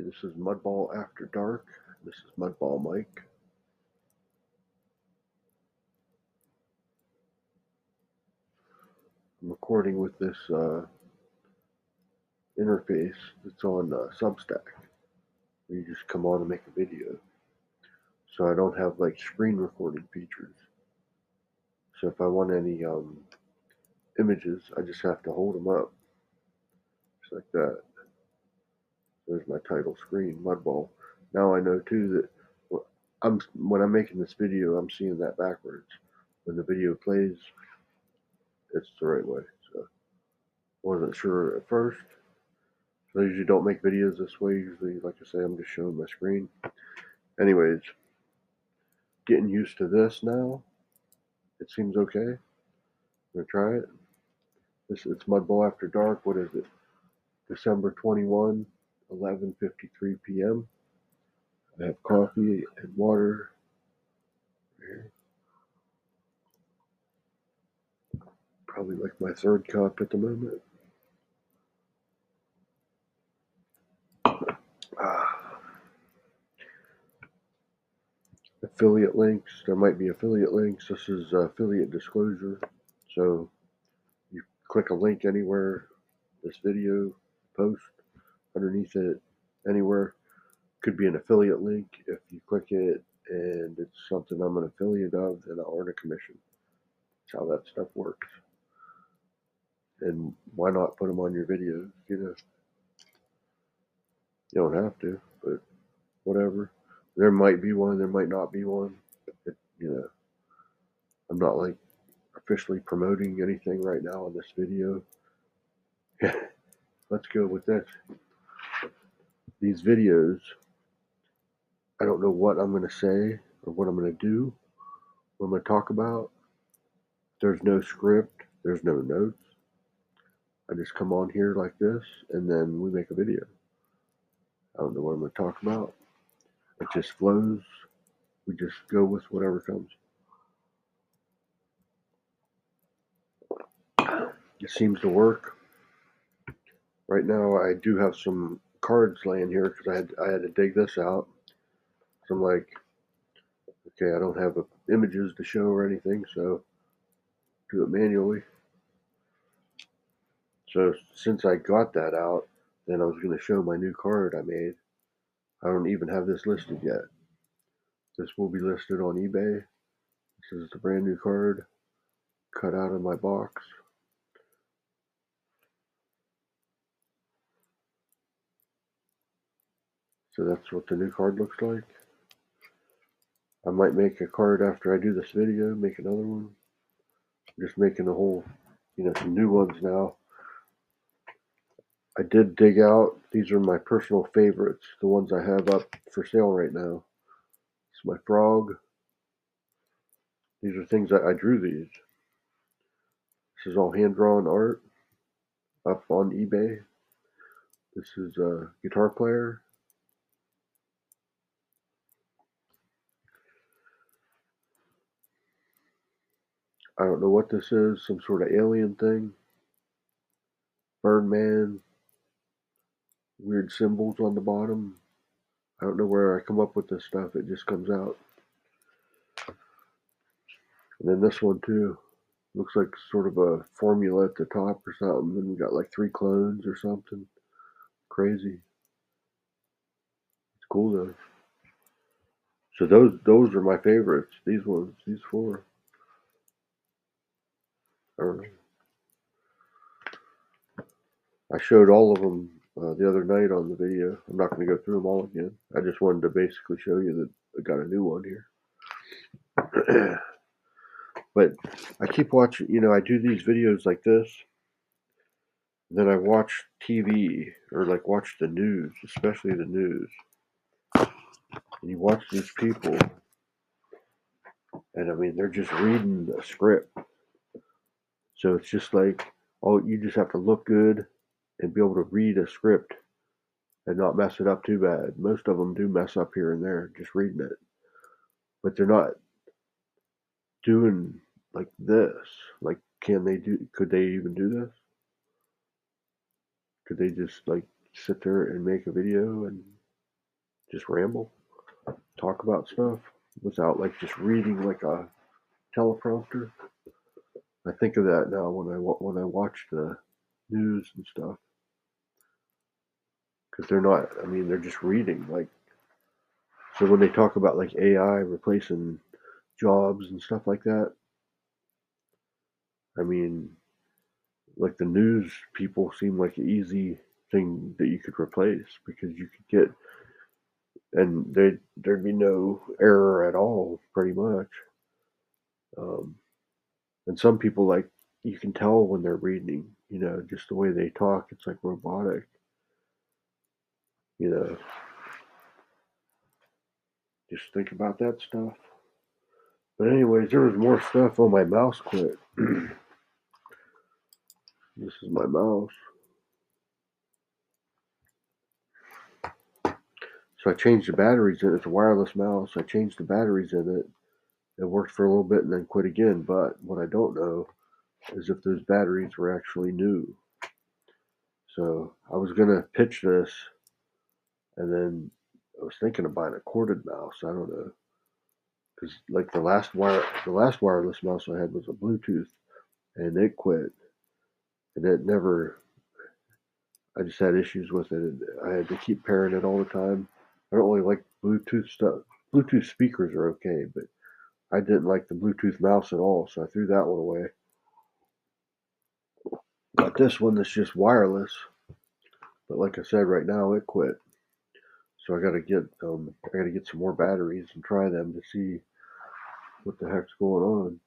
This is Mudball After Dark. This is Mudball Mike. I'm recording with this interface that's on Substack. You just come on and make a video. So I don't have like screen recording features. So if I want any images, I just have to hold them up. Just like that. There's my title screen, Mudball. Now I know too that when I'm making this video, I'm seeing that backwards. When the video plays, it's the right way. So wasn't sure at first. So I usually don't make videos this way. Usually, like I say, I'm just showing my screen. Anyways, getting used to this now. It seems okay. I'm gonna try it. It's Mudball After Dark. What is it? December 21, 11:53 p.m. I have coffee and water here. Probably like my third cup at the moment. Affiliate links. There might be affiliate links. This is affiliate disclosure. So you click a link anywhere, this video, post, underneath it, anywhere. Could be an affiliate link. If you click it and it's something I'm an affiliate of, then I'll earn a commission. That's how that stuff works. And why not put them on your videos? You don't have to, but whatever. There might be one, there might not be one. I'm not like officially promoting anything right now in this video. Let's go with this. These videos, I don't know what I'm going to say or what I'm going to do, what I'm going to talk about. There's no script, there's no notes. I just come on here like this and then we make a video. I don't know what I'm going to talk about. It just flows. We just go with whatever comes. It seems to work. Right now I do have some cards laying here because I had to dig this out. So I'm like, okay, I don't have images to show or anything, so do it manually. So since I got that out, then I was going to show my new card I made. I don't even have this listed yet. This will be listed on eBay. This is the brand new card cut out of my box. So that's what the new card looks like. I might make a card after I do this video, make another one. I'm just making a whole, some new ones now. I did dig out, these are my personal favorites, the ones I have up for sale right now. It's my frog. These are things I drew these. This is all hand-drawn art up on eBay. This is a guitar player. I don't know what this is, some sort of alien thing. Birdman. Weird symbols on the bottom. I don't know where I come up with this stuff, it just comes out. And then this one too. Looks like sort of a formula at the top or something. Then we got like 3 clones or something. Crazy. It's cool though. So those are my favorites. These ones, these 4. I don't know. I showed all of them the other night on the video. I'm not going to go through them all again. I just wanted to basically show you that I got a new one here. But I keep watching, I do these videos like this. Then I watch TV or like watch the news, especially the news. And you watch these people, and I mean, they're just reading a script. So it's just like, you just have to look good and be able to read a script and not mess it up too bad. Most of them do mess up here and there just reading it. But they're not doing like this. Like, could they even do this? Could they just like sit there and make a video and just ramble, talk about stuff without like just reading like a teleprompter. I think of that now when I watch the news and stuff because they're not. I mean, they're just reading. Like so when they talk about like AI replacing jobs and stuff like that, I mean, like the news people seem like an easy thing that you could replace because you could get and there'd be no error at all, pretty much. Um, and some people like you can tell when they're reading, just the way they talk. It's like robotic, you know. Just think about that stuff. But anyways, there was more stuff. Oh, my mouse quit. This is my mouse. So I changed the batteries in it. It's a wireless mouse. I changed the batteries in it. It worked for a little bit and then quit again. But what I don't know is if those batteries were actually new. So I was gonna pitch this, and then I was thinking of buying a corded mouse. I don't know, because like the last wireless mouse I had was a Bluetooth, and it quit, and it never. I just had issues with it. I had to keep pairing it all the time. I don't really like Bluetooth stuff. Bluetooth speakers are okay, but I didn't like the Bluetooth mouse at all, so I threw that one away. Got this one that's just wireless, but like I said, right now it quit. So I gotta get some more batteries and try them to see what the heck's going on.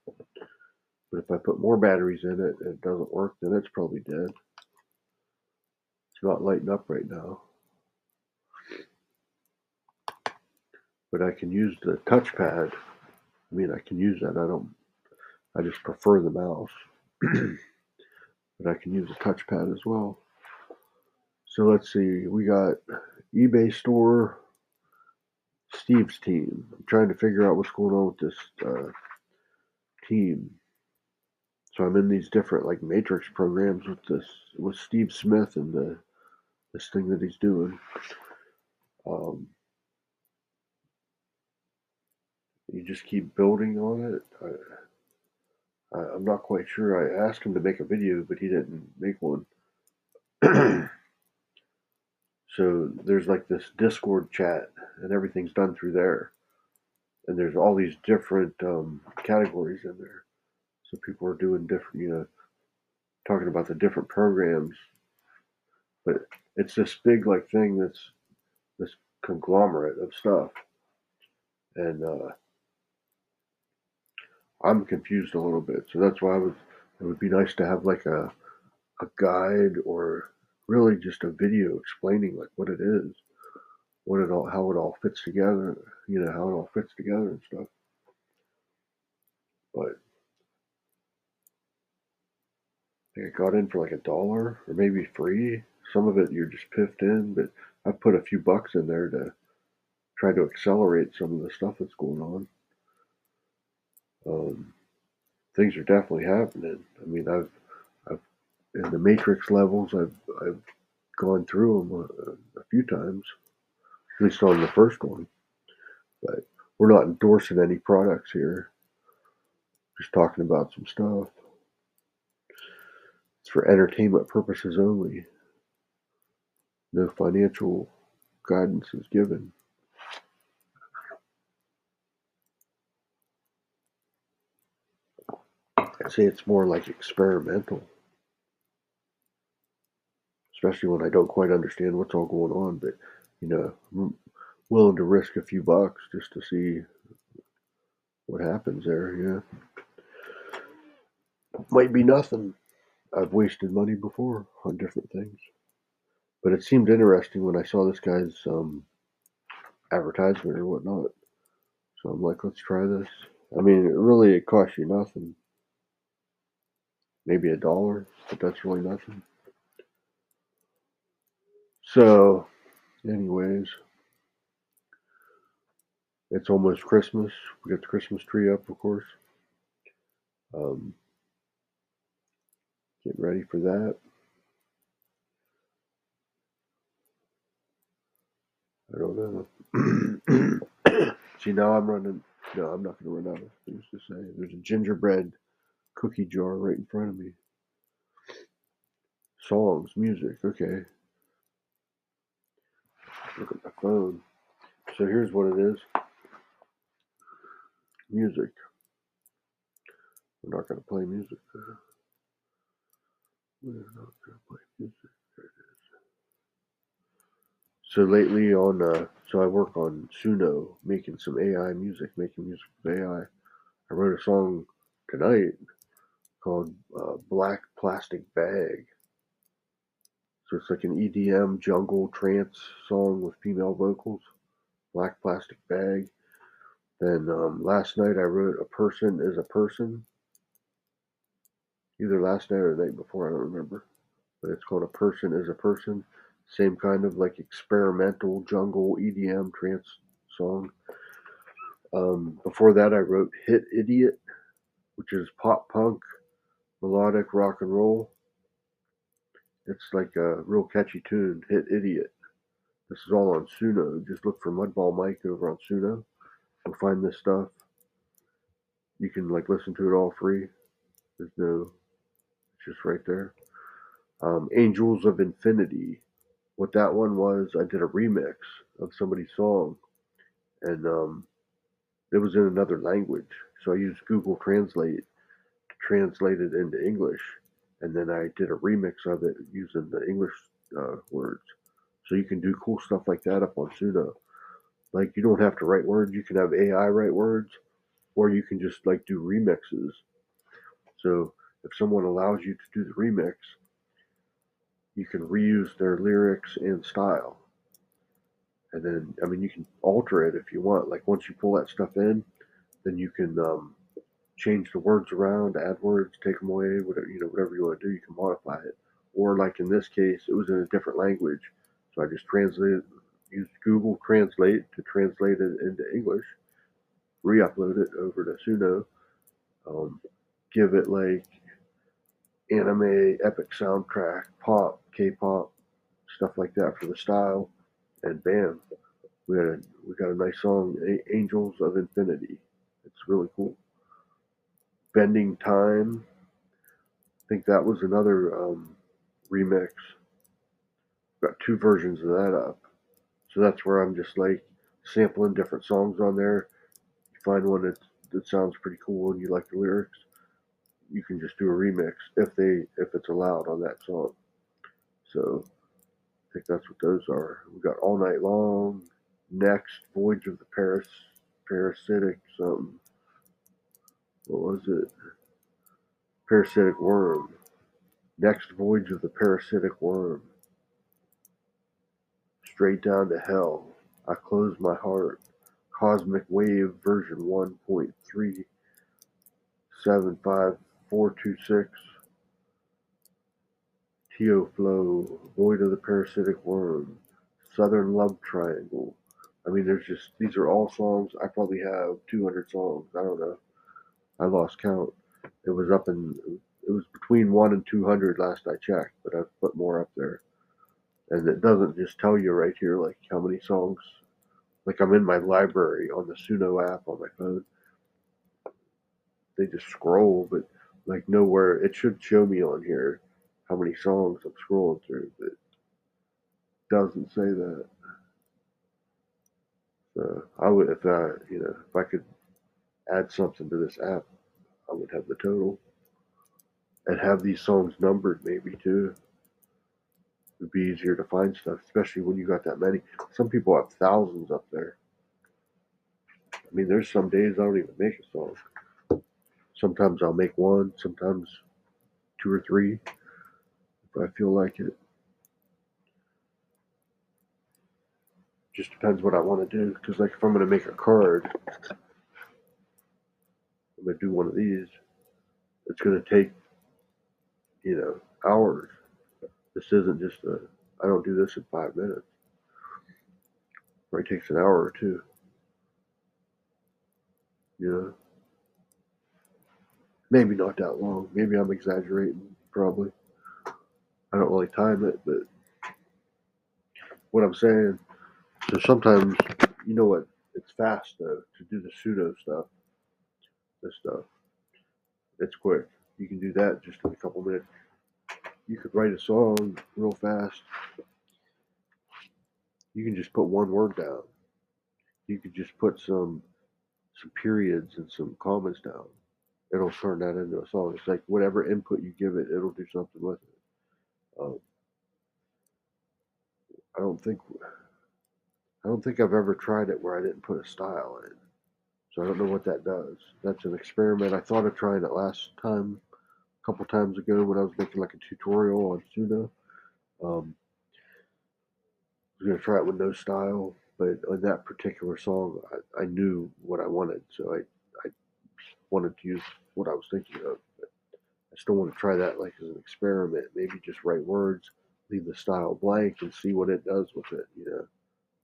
But if I put more batteries in it and it doesn't work, then it's probably dead. It's not lighting up right now. But I can use the touchpad. I mean, I can use that. I just prefer the mouse. But I can use a touchpad as well. So let's see. We got eBay store, Steve's team. I'm trying to figure out what's going on with this team. So I'm in these different like matrix programs with Steve Smith and this thing that he's doing. Um, you just keep building on it. I'm not quite sure. I asked him to make a video, but he didn't make one. So there's like this Discord chat, and everything's done through there. And there's all these different categories in there. So people are doing different, talking about the different programs. But it's this big like thing that's this conglomerate of stuff, and I'm confused a little bit. So that's why it would be nice to have like a guide or really just a video explaining like what it is, how it all fits together, how it all fits together and stuff. But I think I got in for like $1 or maybe free. Some of it you're just piffed in, but I've put a few bucks in there to try to accelerate some of the stuff that's going on. Um, Things are definitely happening. I mean, I've in the matrix levels, I've gone through them a few times, at least on the first one. But we're not endorsing any products here. Just talking about some stuff. It's for entertainment purposes only. No financial guidance is given. I'd say it's more like experimental, especially when I don't quite understand what's all going on. But I'm willing to risk a few bucks just to see what happens there. Yeah, might be nothing. I've wasted money before on different things, but it seemed interesting when I saw this guy's advertisement or whatnot. So I'm like, let's try this. I mean, it costs you nothing. Maybe $1, but that's really nothing. So, anyways, it's almost Christmas. We got the Christmas tree up, of course. Um, Getting ready for that. I don't know. See, now I'm running. No, I'm not going to run out of things to say. There's a gingerbread cookie jar right in front of me. Songs, music. Okay. Look at my phone. So here's what it is. Music. We're not going to play music. We're not going to play music. There it is. So lately so I work on Suno, making some AI music, making music with AI. I wrote a song tonight called Black Plastic Bag. So it's like an EDM jungle trance song with female vocals. Black Plastic Bag. Then last night I wrote A Person is a Person. Either last night or the night before, I don't remember. But it's called A Person is a Person. Same kind of like experimental jungle EDM trance song. Before that, I wrote Hit Idiot, which is pop punk, melodic rock and roll. It's like a real catchy tune, Hit Idiot. This is all on Suno. Just look for Mudball Mike over on Suno. You'll find this stuff. You can like listen to it all free. There's no, it's just right there. Angels of Infinity. What that one was, I did a remix of somebody's song, and it was in another language. So I used Google Translate to translate it into English, and then I did a remix of it using the English words. So you can do cool stuff like that up on Suno. Like you don't have to write words; you can have AI write words, or you can just like do remixes. So if someone allows you to do the remix, you can reuse their lyrics and style. And then, I mean, you can alter it if you want. Like once you pull that stuff in, then you can change the words around, add words, take them away, whatever whatever you want to do. You can modify it. Or like in this case, it was in a different language, so I just used Google Translate to translate it into English, re-upload it over to Suno, um, give it like anime, epic soundtrack, pop, K-pop, stuff like that for the style, and bam, we got a nice song, Angels of Infinity. It's really cool. Bending Time. I think that was another remix. Got two versions of that up. So that's where I'm just like sampling different songs on there. You find one that sounds pretty cool and you like the lyrics, you can just do a remix if it's allowed on that song. So I think that's what those are. We got All Night Long, Next, Voyage of the Parasitic something. What was it? Parasitic Worm. Next Voyage of the Parasitic Worm. Straight Down to Hell. I Close My Heart. Cosmic Wave version 1.375426. Teo Flow. Void of the Parasitic Worm. Southern Love Triangle. I mean, these are all songs. I probably have 200 songs. I don't know. I lost count. It was between 1 and 200 last I checked, but I've put more up there. And it doesn't just tell you right here like how many songs. Like I'm in my library on the Suno app on my phone. They just scroll, but like nowhere. It should show me on here how many songs I'm scrolling through, but it doesn't say that. So I would, if I could add something to this app, I would have the total and have these songs numbered maybe too. It'd be easier to find stuff, especially when you got that many. Some people have thousands up there. I mean, there's some days I don't even make a song. Sometimes I'll make one, sometimes two or three if I feel like it. Just depends what I want to do. Because, like, if I'm going to make a card, I'm going to do one of these. It's going to take, hours. This isn't just I don't do this in 5 minutes. It probably takes an hour or two. You know, maybe not that long. Maybe I'm exaggerating. Probably. I don't really time it, but what I'm saying. So sometimes you know what? It's fast though to do the suno stuff. This stuff, it's quick. You can do that just in a couple minutes. You could write a song real fast. You can just put one word down. You could just put some periods and some commas down. It'll turn that into a song. It's like whatever input you give it, it'll do something with it. I don't think I've ever tried it where I didn't put a style in. So I don't know what that does. That's an experiment. I thought of trying it last time, a couple times ago when I was making like a tutorial on suno. I was gonna try it with no style, but on that particular song, I knew what I wanted, so I wanted to use what I was thinking of. But I still want to try that like as an experiment. Maybe just write words, leave the style blank, and see what it does with it. You know,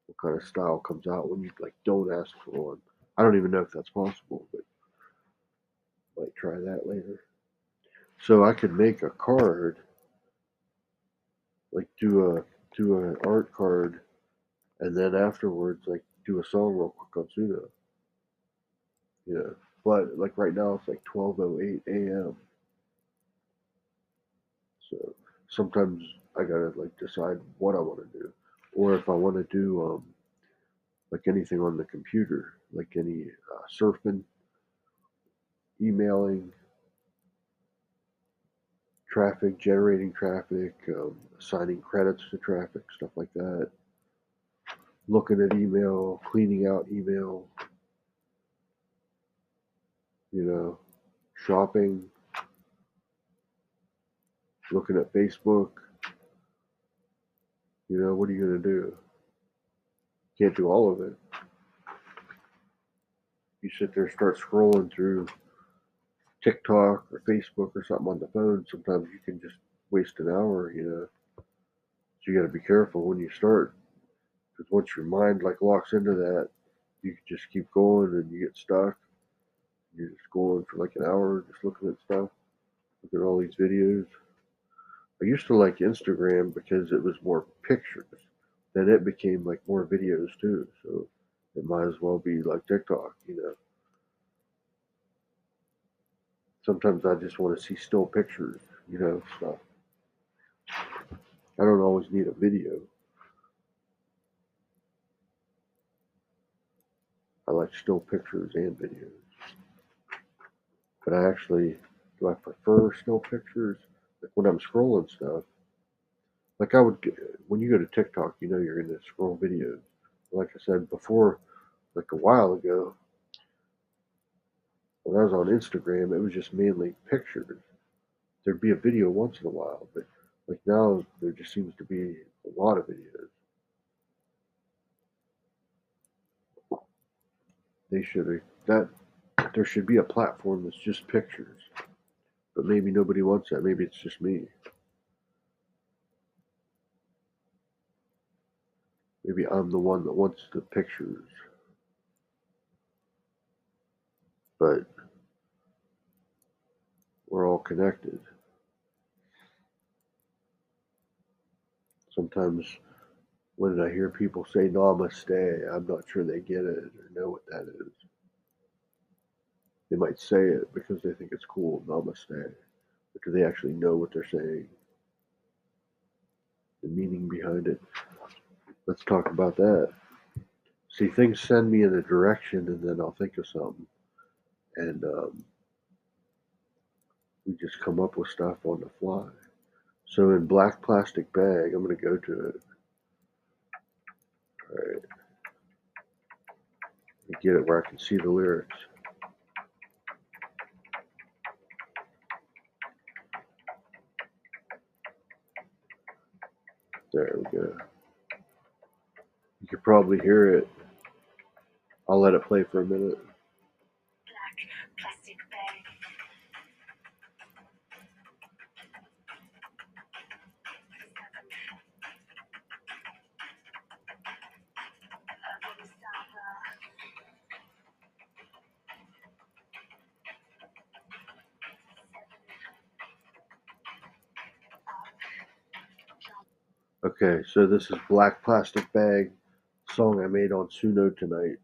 what kind of style comes out when you like don't ask for one. I don't even know if that's possible, but might try that later. So I could make a card, like do an art card, and then afterwards like do a song real quick on suno. Yeah, but like right now it's like 12:08 a.m. So sometimes I gotta like decide what I want to do, or if I want to do like anything on the computer, like any surfing, emailing, traffic, generating traffic, assigning credits to traffic, stuff like that. Looking at email, cleaning out email, you know, shopping, looking at Facebook. You know, what are you gonna do? Can't do all of it. You sit there, start scrolling through TikTok or Facebook or something on the phone. Sometimes you can just waste an hour. You know, so you got to be careful when you start, because once your mind like locks into that, you can just keep going and you get stuck. You're just going for like an hour, just looking at stuff, looking at all these videos. I used to like Instagram because it was more pictures. Then it became like more videos too. So it might as well be like TikTok, you know. Sometimes I just want to see still pictures, you know, stuff. I don't always need a video. I like still pictures and videos. But I actually, do I prefer still pictures? Like when I'm scrolling stuff, like I would, when you go to TikTok, you know you're going to scroll videos. Like I said before, like a while ago, when I was on Instagram, it was just mainly pictures. There'd be a video once in a while, but like now there just seems to be a lot of videos. They should that there should be a platform that's just pictures, but maybe nobody wants that. Maybe it's just me. Maybe I'm the one that wants the pictures, but we're all connected. Sometimes when I hear people say namaste, I'm not sure they get it or know what that is. They might say it because they think it's cool, namaste, but do they actually know what they're saying? The meaning behind it. Let's talk about that. See, things send me in a direction and then I'll think of something. And we just come up with stuff on the fly. So in Black Plastic Bag, I'm going to go to it. All right. Get it where I can see the lyrics. There we go. You could probably hear it. I'll let it play for a minute. Black plastic bag. Okay, so this is Black Plastic Bag. song I made on Suno tonight.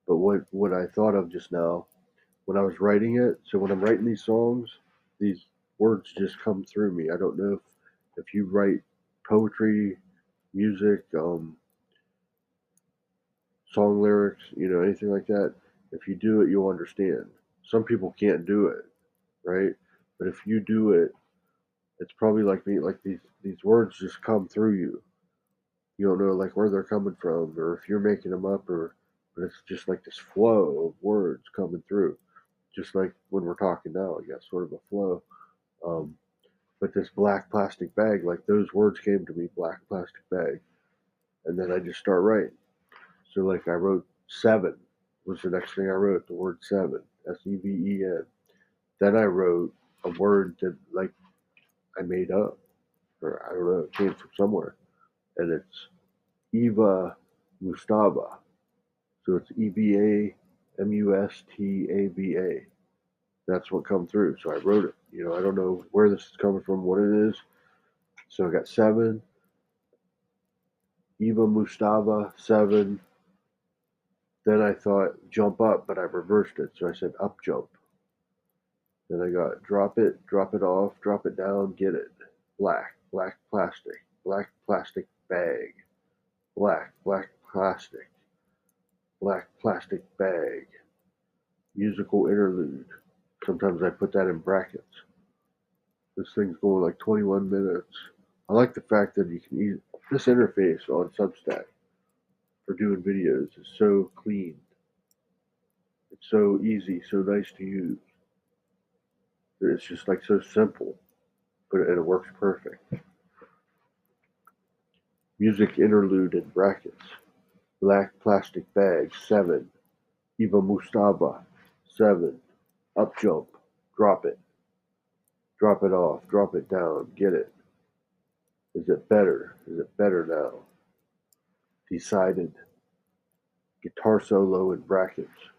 But what I thought of just now when I was writing it, so when I'm writing these songs, these words just come through me. I don't know if you write poetry, music, song lyrics, anything like that. If you do it, you'll understand. Some people can't do it, right? But if you do it, it's probably like me. Like these words just come through you. You don't know like where they're coming from, or if you're making them up, but it's just like this flow of words coming through. Just like when we're talking now, I guess, sort of a flow. Um, but this black plastic bag, like those words came to me, black plastic bag, and then I just start writing. So like I wrote seven was the next thing I wrote, the word seven, Seven. Then I wrote a word that like I made up, or I don't know, it came from somewhere, and it's Eva Mustaba. So it's Ebamustaba. That's what come through. So I wrote it. I don't know where this is coming from, what it is. So I got seven, Eva Mustaba, seven. Then I thought jump up, but I reversed it. So I said up jump. Then I got drop it off, drop it down, get it. Black plastic bag. Black plastic bag. Musical interlude. Sometimes I put that in brackets. This thing's going like 21 minutes. I like the fact that you can use this interface on Substack for doing videos is so clean. It's so easy, so nice to use. It's just like so simple, but it works perfect. Music interlude in brackets. Black plastic bag, seven. Eva Mustaba, seven. Up jump, drop it. Drop it off, drop it down, get it. Is it better? Is it better now? Decided. Guitar solo in brackets.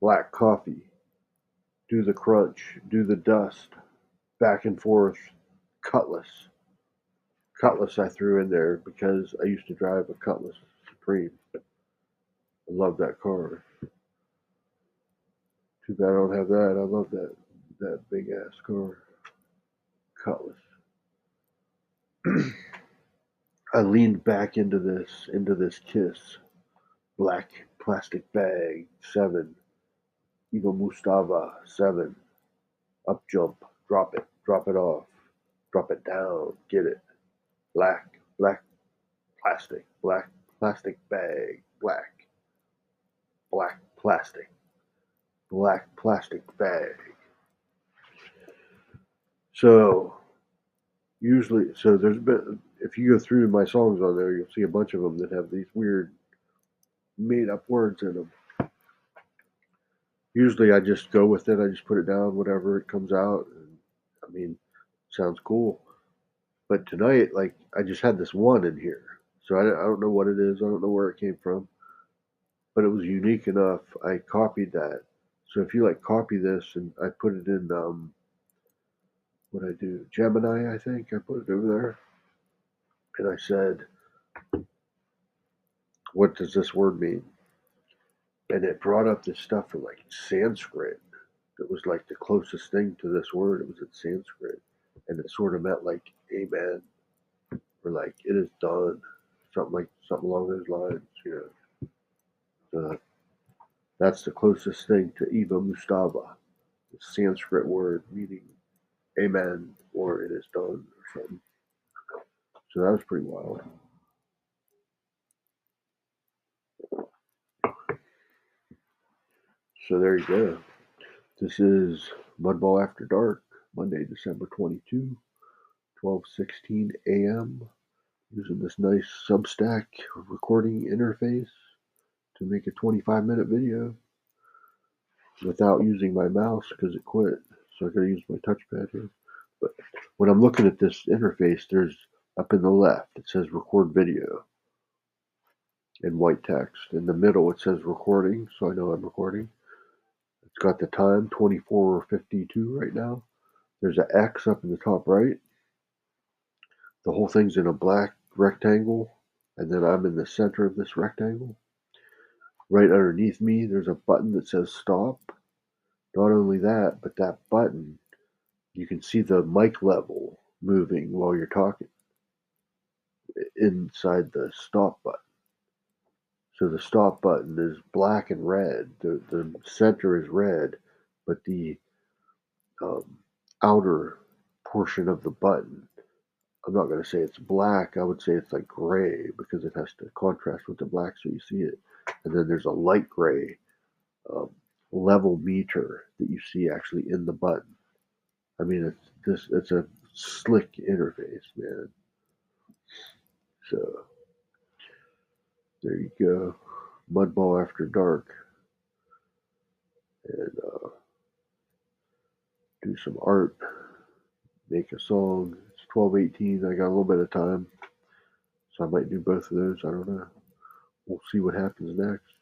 Black coffee. Do the crunch, do the dust. Back and forth. Cutlass. Cutlass I threw in there because I used to drive a Cutlass Supreme. I love that car. Too bad I don't have that. I love that big ass car. Cutlass. I leaned back into this kiss. Black plastic bag, seven. Eva Mustava, seven. Up jump, drop it off, drop it down, get it. Black plastic bag, black plastic bag. So there's been, if you go through my songs on there, you'll see a bunch of them that have these weird made up words in them. Usually I just go with it. I just put it down, whatever it comes out. And, I mean, sounds cool. But tonight, like, I just had this one in here. So I don't know what it is. I don't know where it came from. But it was unique enough. I copied that. So if you like copy this and I put it in, what I do? Gemini, I think. I put it over there. And I said, what does this word mean? And it brought up this stuff from like Sanskrit. That was like the closest thing to this word. It was in Sanskrit. And it sort of meant like amen, or like it is done, something along those lines. So that's the closest thing to Eva Mustava, the Sanskrit word meaning amen or it is done or something. So that was pretty wild. So there you go. This is Mudball After Dark, Monday, December 22, 12:16 a.m. Using this nice Substack recording interface to make a 25-minute video without using my mouse because it quit. So I gotta use my touchpad here. But when I'm looking at this interface, there's up in the left, it says record video in white text. In the middle, it says recording, so I know I'm recording. It's got the time, 24:52 right now. There's an X up in the top right. The whole thing's in a black rectangle. and then I'm in the center of this rectangle. Right underneath me, there's a button that says stop. Not only that, but that button, you can see the mic level moving while you're talking inside the stop button. So the stop button is black and red. The center is red, but the um, outer portion of the button, I'm not going to say it's black. I would say it's like gray because it has to contrast with the black so you see it. And then there's a light gray um, level meter that you see actually in the button. I mean, it's a slick interface, man. So there you go, Mudball after dark, and do some art, make a song. It's 12:18. I got a little bit of time, so I might do both of those. I don't know. We'll see what happens next.